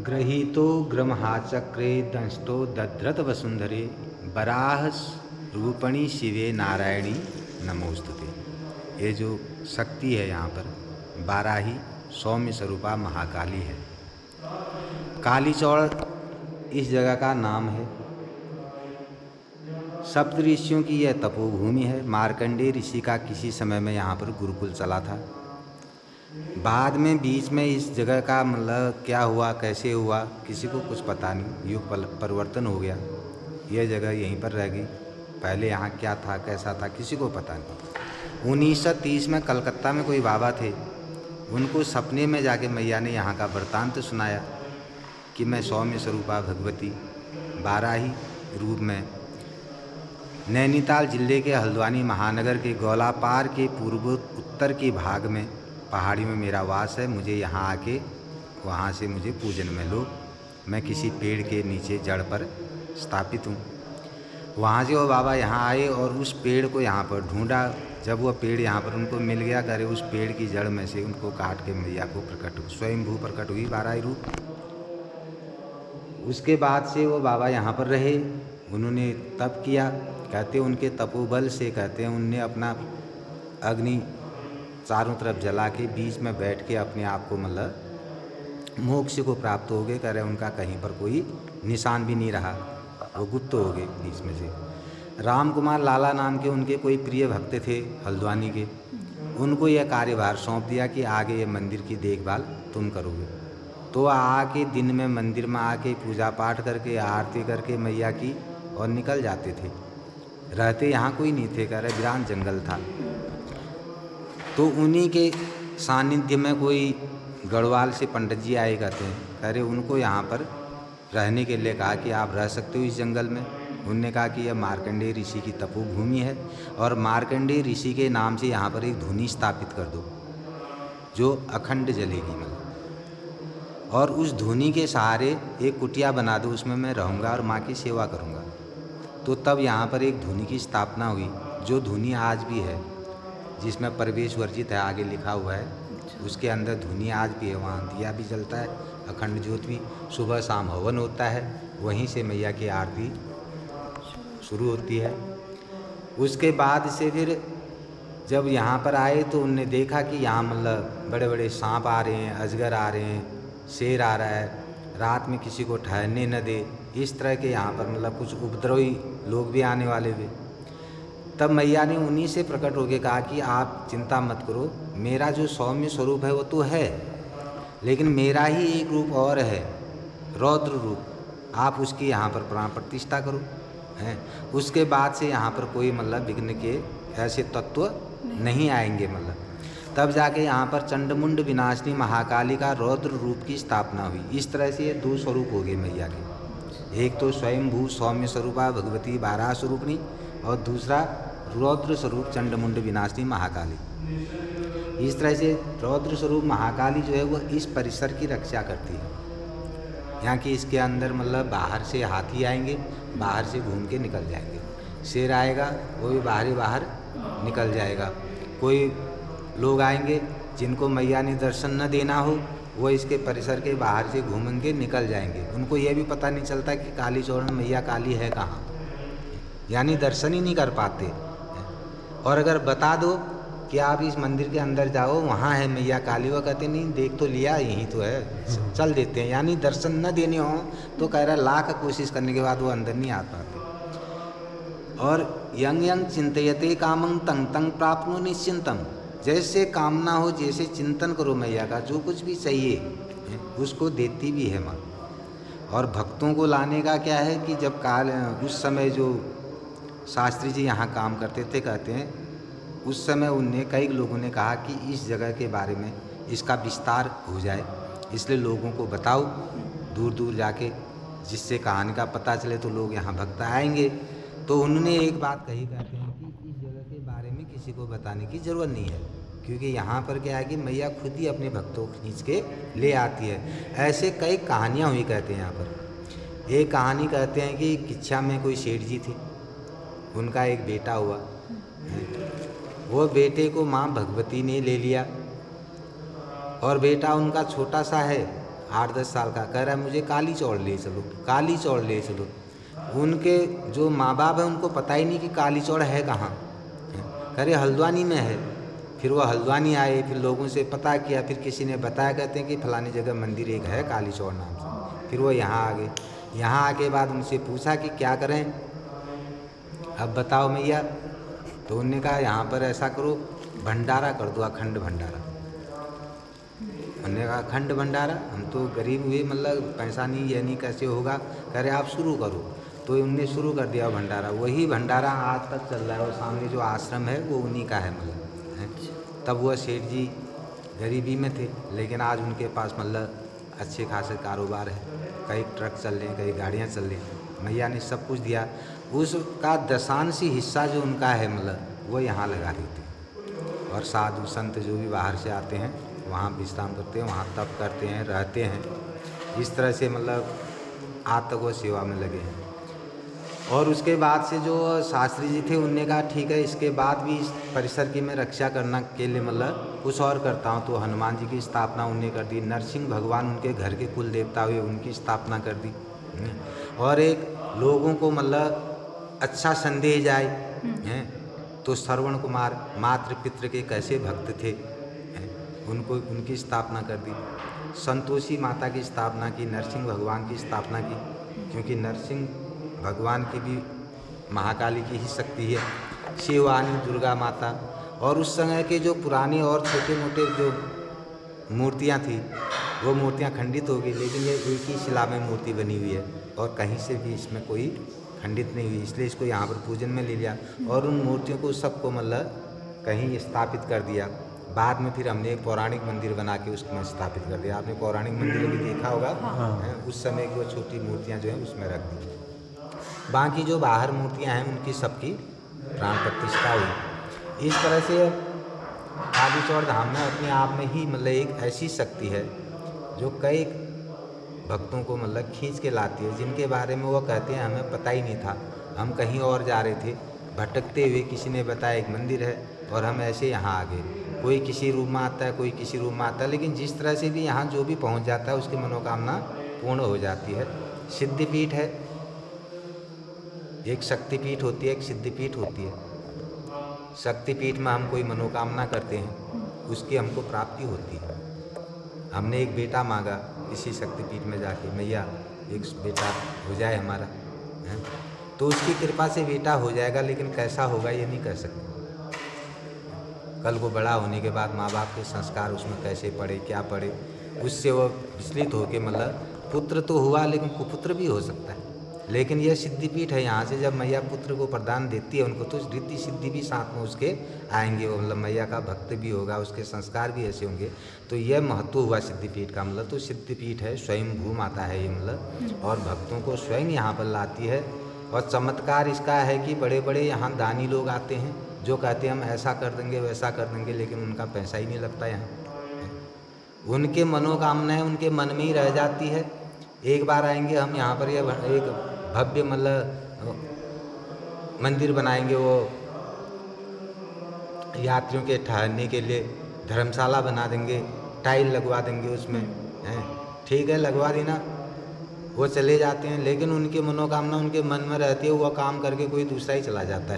गृहीतो ग्रमहाचक्रे दंष्टो दध्रत वसुंधरे वराह रूपणी शिवे नारायणी नमोस्तुते। ये जो शक्ति है यहाँ पर बाराही सौम्य स्वरूपा महाकाली है। कालीचौड़ इस जगह का नाम है। सप्त ऋषियों की यह तपोभूमि है। मार्कंडेय ऋषि का किसी समय में यहाँ पर गुरुकुल चला था। बाद में बीच में इस जगह का मतलब क्या हुआ, कैसे हुआ, किसी को कुछ पता नहीं। युग परिवर्तन हो गया, यह जगह यहीं पर रह गई। पहले यहाँ क्या था, कैसा था, किसी को पता नहीं। 1930 में कलकत्ता में कोई बाबा थे, उनको सपने में जाके मैया ने यहाँ का वृत्तांत सुनाया कि मैं सौम्य स्वरूपा भगवती बाराही रूप में नैनीताल जिले के हल्द्वानी महानगर के गौलापार के पूर्व उत्तर के भाग में पहाड़ी में मेरा वास है। मुझे यहाँ आके वहाँ से मुझे पूजन में लो। मैं किसी पेड़ के नीचे जड़ पर स्थापित हूँ। वहाँ से वो बाबा यहाँ आए और उस पेड़ को यहाँ पर ढूंढा। जब वह पेड़ यहाँ पर उनको मिल गया, करे उस पेड़ की जड़ में से उनको काट के मैया को स्वयंभू प्रकट हुई बाराही रूप। उसके बाद से वो बाबा यहाँ पर रहे। उन्होंने तप किया। कहते उनके तपोबल से कहते हैं उनने अपना अग्नि चारों तरफ जला के बीच में बैठ के अपने आप को मतलब मोक्ष को प्राप्त हो गए। कह रहे उनका कहीं पर कोई निशान भी नहीं रहा, वो गुप्त हो गए बीच में से। राम कुमार लाला नाम के उनके कोई प्रिय भक्त थे हल्द्वानी के, उनको यह कार्यभार सौंप दिया कि आगे ये मंदिर की देखभाल तुम करोगे। तो आके दिन में मंदिर में आके पूजा पाठ करके आरती करके मैया की और निकल जाते थे। रहते यहाँ कोई नहीं थे, कह रहे वीरान जंगल था। तो उन्हीं के सानिध्य में कोई गढ़वाल से पंडित जी आए कहते हैं, कह रहे उनको यहाँ पर रहने के लिए कहा कि आप रह सकते हो इस जंगल में। उनने कहा कि यह मार्कंडेय ऋषि की तपोभूमि है और मार्कंडेय ऋषि के नाम से यहाँ पर एक धुनी स्थापित कर दो जो अखंड जलेगी मतलब, और उस धुनी के सहारे एक कुटिया बना दो, उसमें मैं रहूँगा और माँ की सेवा करूँगा। तो तब यहाँ पर एक धुनी की स्थापना हुई, जो धुनी आज भी है, जिसमें प्रवेश वर्जित है आगे लिखा हुआ है। उसके अंदर धुनी आज भी है। वहाँ दिया भी जलता है, अखंड ज्योत भी, सुबह शाम हवन होता है। वहीं से मैया की आरती शुरू होती है। उसके बाद से फिर जब यहाँ पर आए तो उनने देखा कि यहाँ मतलब बड़े बड़े सांप आ रहे हैं, अजगर आ रहे हैं, शेर आ रहा है, रात में किसी को ठहरने न दे, इस तरह के यहाँ पर मतलब कुछ उपद्रवी लोग भी आने वाले थे। तब मैया ने उन्हीं से प्रकट होकर कहा कि आप चिंता मत करो, मेरा जो सौम्य स्वरूप है वो तो है, लेकिन मेरा ही एक रूप और है, रौद्र रूप। आप उसकी यहाँ पर प्राण प्रतिष्ठा करो हैं। उसके बाद से यहाँ पर कोई मतलब विघ्न के ऐसे तत्व नहीं आएंगे मतलब। तब जाके यहाँ पर चंडमुंड विनाशिनी महाकाली का रौद्र रूप की स्थापना हुई। इस तरह से ये दो स्वरूप हो गए मैया के, एक तो स्वयंभू सौम्य स्वरूपा भगवती बाराह स्वरूपनी और दूसरा रौद्र स्वरूप चंडमुंड विनाशिनी महाकाली। इस तरह से रौद्र स्वरूप महाकाली जो है वह इस परिसर की रक्षा करती है। यहाँ की इसके अंदर मतलब बाहर से हाथी आएंगे, बाहर से घूम के निकल जाएंगे, शेर आएगा वो भी बाहर निकल जाएगा। कोई लोग आएंगे जिनको मैया ने दर्शन न देना हो, वो इसके परिसर के बाहर से घूमेंगे, निकल जाएंगे। उनको यह भी पता नहीं चलता कि कालीचौड़ में मैया काली है कहाँ, यानी दर्शन ही नहीं कर पाते। और अगर बता दो कि आप इस मंदिर के अंदर जाओ, वहाँ है मैया काली, वो कहते नहीं देख तो लिया, यहीं तो है, चल देते हैं। यानी दर्शन न देने हो तो कह रहा लाख कोशिश करने के बाद वो अंदर नहीं आ पाते। और यंग यंग चिंतयते कामं तंग तंग प्राप्नो निश्चिंतम। जैसे कामना हो, जैसे चिंतन करो मैया का, जो कुछ भी चाहिए उसको देती भी है माँ। और भक्तों को लाने का क्या है कि जब उस समय जो शास्त्री जी यहाँ काम करते थे, कहते हैं उस समय उनने कई लोगों ने कहा कि इस जगह के बारे में इसका विस्तार हो जाए, इसलिए लोगों को बताओ दूर दूर जाके, जिससे कहानी का पता चले तो लोग यहाँ भक्त आएंगे। तो उन्होंने एक बात कही, कहते हैं कि इस जगह के बारे में किसी को बताने की ज़रूरत नहीं है, क्योंकि यहाँ पर क्या है कि मैया खुद ही अपने भक्तों को खींच के ले आती है। ऐसे कई कहानियाँ हुई कहते हैं यहाँ पर। एक कहानी कहते हैं कि किच्छा में कोई सेठ जी थे, उनका एक बेटा हुआ। वो बेटे को माँ भगवती ने ले लिया और बेटा उनका छोटा सा है, 8-10 साल का, कह रहा है मुझे काली चौड़ ले चलो, काली चौड़ ले चलो। उनके जो माँ बाप हैं उनको पता ही नहीं कि काली चौड़ है कहाँ, कह रहे हल्द्वानी में है। फिर वो हल्द्वानी आए, फिर लोगों से पता किया, फिर किसी ने बताया, कहते हैं कि फलानी जगह मंदिर एक है काली चौड़ नाम से। फिर वो यहाँ आ गए। यहाँ आके बाद उनसे पूछा कि क्या करें, अब बताओ मैया। तो उन्होंने कहा यहाँ पर ऐसा करो, भंडारा कर दो, अखंड भंडारा। उन्होंने कहा अखंड भंडारा, हम तो गरीब हुए, मतलब पैसा नहीं, ये नहीं, कैसे होगा। कह रहे आप शुरू करो। तो उनने शुरू कर दिया भंडारा। वही भंडारा आज तक चल रहा है। और सामने जो आश्रम है वो उन्हीं का है, मतलब है। तब वह सेठ जी गरीबी में थे, लेकिन आज उनके पास मतलब अच्छे खासे कारोबार है, कई ट्रक चल रहे हैं, कई गाड़ियाँ चल रही हैं। मैया ने सब कुछ दिया। उसका दशांशी हिस्सा जो उनका है, मतलब वो यहाँ लगा देते हैं। और साधु संत जो भी बाहर से आते हैं वहाँ विश्राम करते हैं, वहाँ तप करते हैं, रहते हैं। इस तरह से मतलब आज तक वो सेवा में लगे हैं। और उसके बाद से जो शास्त्री जी थे उनने कहा ठीक है, इसके बाद भी इस परिसर की मैं रक्षा करना के लिए मतलब कुछ और करता हूँ। तो हनुमान जी की स्थापना उनने कर दी। नरसिंह भगवान उनके घर के कुल देवता हुए, उनकी स्थापना कर दी। और एक लोगों को मतलब अच्छा संदेश जाए हैं, तो श्रवण कुमार मातृ पितृ के कैसे भक्त थे, उनको उनकी स्थापना कर दी। संतोषी माता की स्थापना की, नरसिंह भगवान की स्थापना की, क्योंकि नरसिंह भगवान की भी महाकाली की ही शक्ति है। शिवानी, दुर्गा माता। और उस समय के जो पुराने और छोटे मोटे जो मूर्तियाँ थी वो मूर्तियाँ खंडित हो गई, लेकिन ये एक ही शिला में मूर्ति बनी हुई है और कहीं से भी इसमें कोई खंडित नहीं हुई, इसलिए इसको यहाँ पर पूजन में ले लिया। और उन मूर्तियों को सबको मतलब कहीं स्थापित कर दिया। बाद में फिर हमने एक पौराणिक मंदिर बना के उसमें स्थापित कर दिया। आपने पौराणिक मंदिर भी देखा होगा। उस समय की वो छोटी मूर्तियाँ जो हैं उसमें रख दी। बाकी जो बाहर मूर्तियाँ हैं उनकी सबकी प्राण प्रतिष्ठा हुई। इस तरह से काली चौड़ धाम में अपने आप में ही मतलब एक ऐसी शक्ति है जो कई भक्तों को मतलब खींच के लाती है, जिनके बारे में वो कहते हैं हमें पता ही नहीं था, हम कहीं और जा रहे थे, भटकते हुए किसी ने बताया एक मंदिर है और हम ऐसे यहाँ आ गए। कोई किसी रूप में आता है, कोई किसी रूप में आता है, लेकिन जिस तरह से भी यहाँ जो भी पहुँच जाता है उसकी मनोकामना पूर्ण हो जाती है। सिद्धिपीठ है, एक शक्तिपीठ होती है, एक सिद्धिपीठ होती है। शक्तिपीठ में हम कोई मनोकामना करते हैं, उसकी हमको प्राप्ति होती है। हमने एक बेटा मांगा इसी शक्तिपीठ में जाके, मैया एक बेटा हो जाए हमारा, है? तो उसकी कृपा से बेटा हो जाएगा, लेकिन कैसा होगा ये नहीं कह सकते। कल को बड़ा होने के बाद माँ बाप के संस्कार उसमें कैसे पड़े, क्या पड़े, उससे वो विचलित होकर मतलब पुत्र तो हुआ लेकिन कुपुत्र भी हो सकता है। लेकिन यह सिद्धिपीठ है, यहाँ से जब मैया पुत्र को प्रदान देती है उनको, तो रिद्धि सिद्धि भी साथ में उसके आएंगे। वो मतलब मैया का भक्त भी होगा, उसके संस्कार भी ऐसे होंगे। तो यह महत्व हुआ सिद्धिपीठ का। मतलब तो सिद्धिपीठ है, स्वयं भू माता है ये मतलब, और भक्तों को स्वयं यहाँ पर लाती है। और चमत्कार इसका है कि बड़े बड़े यहाँ दानी लोग आते हैं जो कहते हैं हम ऐसा कर देंगे वैसा कर देंगे, लेकिन उनका पैसा ही नहीं लगता यहाँ। उनके मनोकामनाएं उनके मन में ही रह जाती है। एक बार आएंगे हम यहाँ पर, यह एक भव्य मतलब मंदिर बनाएंगे, वो यात्रियों के ठहरने के लिए धर्मशाला बना देंगे, टाइल लगवा देंगे उसमें, हैं, ठीक है लगवा देना, वो चले जाते हैं। लेकिन उनकी मनोकामना उनके मन में रहती है, वो काम करके कोई दूसरा ही चला जाता है।